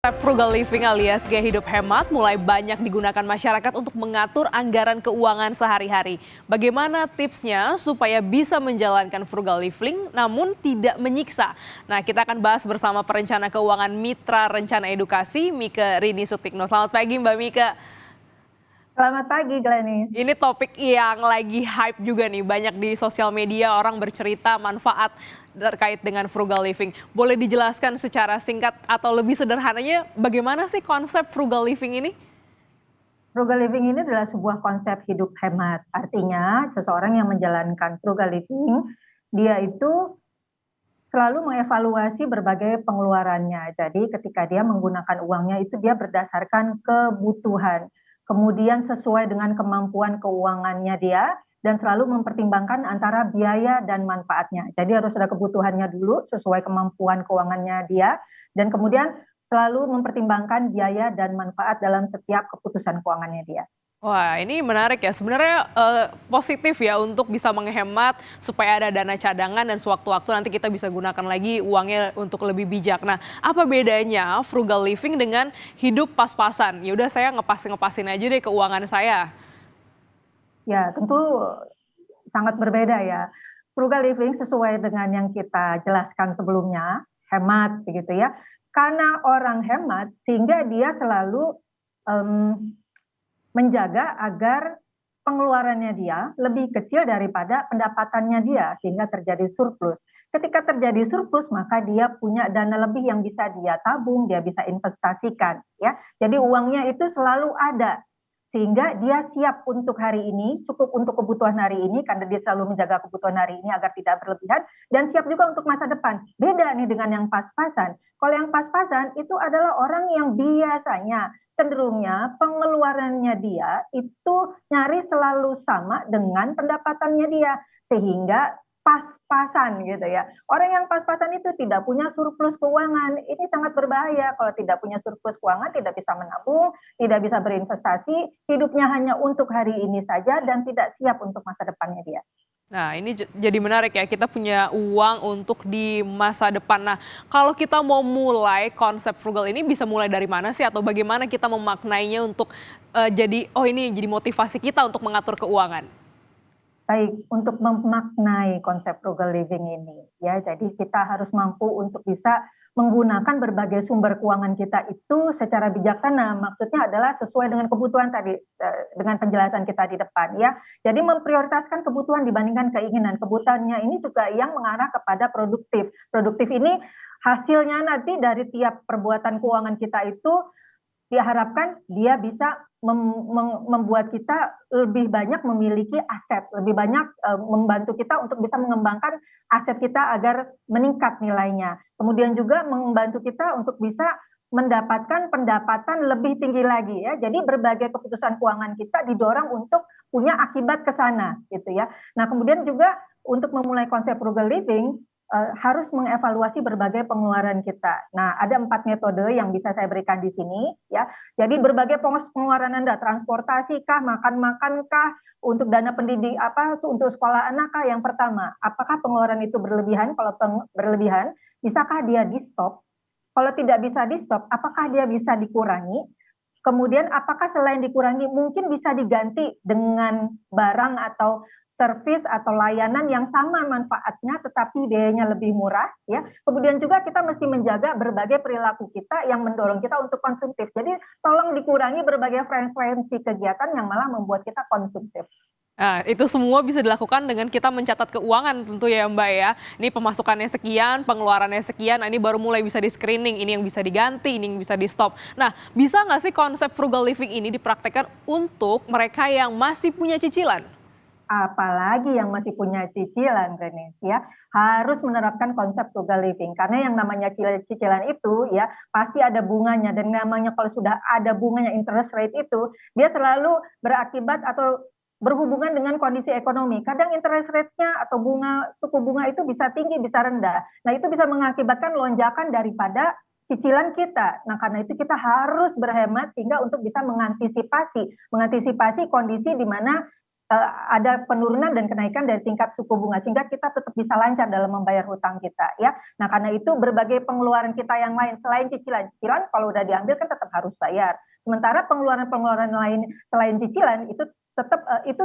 Frugal living alias gaya hidup hemat mulai banyak digunakan masyarakat untuk mengatur anggaran keuangan sehari-hari. Bagaimana tipsnya supaya bisa menjalankan frugal living namun tidak menyiksa? Nah, kita akan bahas bersama perencana keuangan Mitra Rencana Edukasi, Mike Rini Sutikno. Selamat pagi Mbak Mike. Selamat pagi, Glenis. Ini topik yang lagi hype juga nih, banyak di sosial media orang bercerita manfaat terkait dengan frugal living. Boleh dijelaskan secara singkat atau lebih sederhananya bagaimana sih konsep frugal living ini? Frugal living ini adalah sebuah konsep hidup hemat. Artinya, seseorang yang menjalankan frugal living, dia itu selalu mengevaluasi berbagai pengeluarannya. Jadi ketika dia menggunakan uangnya itu dia berdasarkan kebutuhan. Kemudian sesuai dengan kemampuan keuangannya dia dan selalu mempertimbangkan antara biaya dan manfaatnya. Jadi harus ada kebutuhannya dulu sesuai kemampuan keuangannya dia dan kemudian selalu mempertimbangkan biaya dan manfaat dalam setiap keputusan keuangannya dia. Wah, ini menarik ya. Sebenarnya positif ya untuk bisa menghemat supaya ada dana cadangan dan sewaktu-waktu nanti kita bisa gunakan lagi uangnya untuk lebih bijak. Nah, apa bedanya frugal living dengan hidup pas-pasan? Ya udah saya ngepasin aja deh keuangan saya. Ya, tentu sangat berbeda ya. Frugal living sesuai dengan yang kita jelaskan sebelumnya, hemat begitu ya. Karena orang hemat sehingga dia selalu menjaga agar pengeluarannya dia lebih kecil daripada pendapatannya dia sehingga terjadi surplus. Ketika terjadi surplus maka dia punya dana lebih yang bisa dia tabung, dia bisa investasikan ya. Jadi uangnya itu selalu ada sehingga dia siap untuk hari ini, cukup untuk kebutuhan hari ini karena dia selalu menjaga kebutuhan hari ini agar tidak berlebihan dan siap juga untuk masa depan. Beda nih dengan yang pas-pasan. Kalau yang pas-pasan itu adalah orang yang biasanya cenderungnya pengeluarannya dia itu nyaris selalu sama dengan pendapatannya dia sehingga pas-pasan gitu ya. Orang yang pas-pasan itu tidak punya surplus keuangan. Ini sangat berbahaya kalau tidak punya surplus keuangan, tidak bisa menabung, tidak bisa berinvestasi, hidupnya hanya untuk hari ini saja dan tidak siap untuk masa depannya dia. Nah, ini jadi menarik ya, kita punya uang untuk di masa depan. Nah, kalau kita mau mulai konsep frugal ini bisa mulai dari mana sih? Atau bagaimana kita memaknainya untuk ini jadi motivasi kita untuk mengatur keuangan? Baik, untuk memaknai konsep frugal living ini, ya, jadi kita harus mampu untuk bisa menggunakan berbagai sumber keuangan kita itu secara bijaksana. Maksudnya adalah sesuai dengan kebutuhan tadi, dengan penjelasan kita di depan, ya. Jadi memprioritaskan kebutuhan dibandingkan keinginan. Kebutuhannya ini juga yang mengarah kepada produktif. Produktif ini hasilnya nanti dari tiap perbuatan keuangan kita itu diharapkan dia bisa membuat kita lebih banyak memiliki aset, lebih banyak membantu kita untuk bisa mengembangkan aset kita agar meningkat nilainya. Kemudian juga membantu kita untuk bisa mendapatkan pendapatan lebih tinggi lagi ya. Jadi berbagai keputusan keuangan kita didorong untuk punya akibat ke sana gitu ya. Nah, kemudian juga untuk memulai konsep frugal living harus mengevaluasi berbagai pengeluaran kita. Nah, ada 4 metode yang bisa saya berikan di sini, ya. Jadi berbagai pengeluaran Anda, transportasi kah, makan-makan kah, untuk dana pendidik untuk sekolah anak kah? Yang pertama, apakah pengeluaran itu berlebihan? Kalau berlebihan, bisakah dia di stop? Kalau tidak bisa di stop, apakah dia bisa dikurangi? Kemudian apakah selain dikurangi mungkin bisa diganti dengan barang atau servis atau layanan yang sama manfaatnya tetapi biayanya lebih murah ya. Kemudian juga kita mesti menjaga berbagai perilaku kita yang mendorong kita untuk konsumtif. Jadi tolong dikurangi berbagai frekuensi kegiatan yang malah membuat kita konsumtif. Nah, itu semua bisa dilakukan dengan kita mencatat keuangan tentu ya Mbak ya. Ini pemasukannya sekian, pengeluarannya sekian, nah ini baru mulai bisa di screening, ini yang bisa diganti, ini yang bisa di stop. Nah, bisa nggak sih konsep frugal living ini dipraktekkan untuk mereka yang masih punya cicilan? Apalagi yang masih punya cicilan, Renes, ya, harus menerapkan konsep frugal living. Karena yang namanya cicilan itu ya pasti ada bunganya dan namanya kalau sudah ada bunganya interest rate itu dia selalu berakibat atau berhubungan dengan kondisi ekonomi. Kadang interest rates-nya atau suku bunga itu bisa tinggi, bisa rendah. Nah, itu bisa mengakibatkan lonjakan daripada cicilan kita. Nah, karena itu kita harus berhemat sehingga untuk bisa mengantisipasi kondisi di mana ada penurunan dan kenaikan dari tingkat suku bunga sehingga kita tetap bisa lancar dalam membayar hutang kita ya. Nah, karena itu berbagai pengeluaran kita yang lain selain cicilan kalau udah diambil kan tetap harus bayar. Sementara pengeluaran-pengeluaran lain selain cicilan itu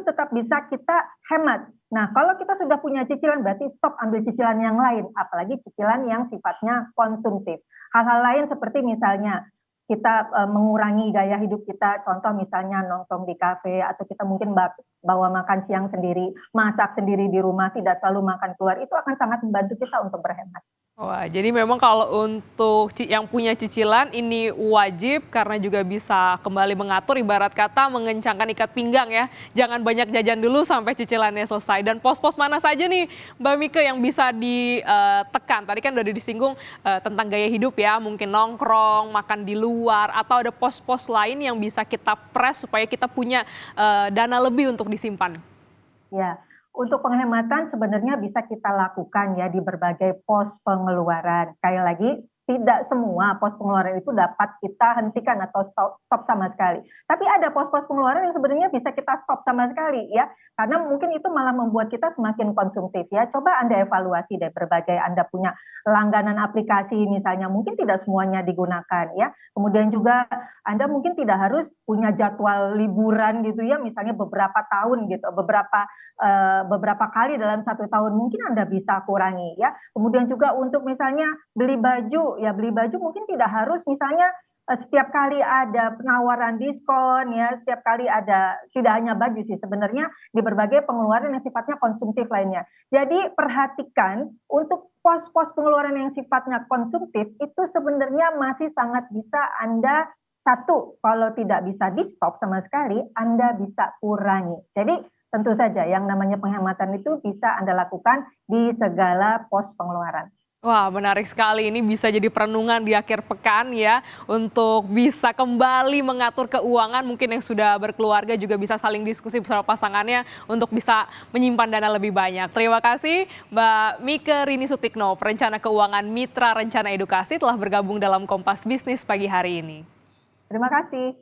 tetap bisa kita hemat. Nah, kalau kita sudah punya cicilan berarti stop ambil cicilan yang lain, apalagi cicilan yang sifatnya konsumtif. Hal-hal lain seperti misalnya kita mengurangi gaya hidup kita, contoh misalnya nongkrong di kafe atau kita mungkin bawa makan siang sendiri, masak sendiri di rumah, tidak selalu makan keluar, itu akan sangat membantu kita untuk berhemat. Wah, jadi memang kalau untuk yang punya cicilan ini wajib karena juga bisa kembali mengatur ibarat kata mengencangkan ikat pinggang ya. Jangan banyak jajan dulu sampai cicilannya selesai. Dan pos-pos mana saja nih Mbak Mika yang bisa ditekan? Tadi kan udah disinggung tentang gaya hidup ya, mungkin nongkrong, makan di luar, atau ada pos-pos lain yang bisa kita press supaya kita punya dana lebih untuk disimpan. Ya, untuk penghematan sebenarnya bisa kita lakukan ya di berbagai pos pengeluaran. Sekali lagi, tidak semua pos pengeluaran itu dapat kita hentikan atau stop sama sekali. Tapi ada pos-pos pengeluaran yang sebenarnya bisa kita stop sama sekali ya. Karena mungkin itu malah membuat kita semakin konsumtif ya. Coba Anda evaluasi deh berbagai Anda punya langganan aplikasi misalnya, mungkin tidak semuanya digunakan ya. Kemudian juga Anda mungkin tidak harus punya jadwal liburan gitu ya, misalnya beberapa tahun gitu, beberapa kali dalam 1 tahun mungkin Anda bisa kurangi ya. Kemudian juga untuk misalnya beli baju mungkin tidak harus misalnya setiap kali ada penawaran diskon ya, setiap kali ada, tidak hanya baju sih sebenarnya di berbagai pengeluaran yang sifatnya konsumtif lainnya. Jadi perhatikan untuk pos-pos pengeluaran yang sifatnya konsumtif itu sebenarnya masih sangat bisa Anda, satu, kalau tidak bisa di-stop sama sekali, Anda bisa kurangi. Jadi tentu saja yang namanya penghematan itu bisa Anda lakukan di segala pos pengeluaran. Wah, menarik sekali. Ini bisa jadi perenungan di akhir pekan ya, untuk bisa kembali mengatur keuangan. Mungkin yang sudah berkeluarga juga bisa saling diskusi bersama pasangannya untuk bisa menyimpan dana lebih banyak. Terima kasih Mbak Mika Rini Sutikno, perencana keuangan Mitra Rencana Edukasi, telah bergabung dalam Kompas Bisnis pagi hari ini. Terima kasih.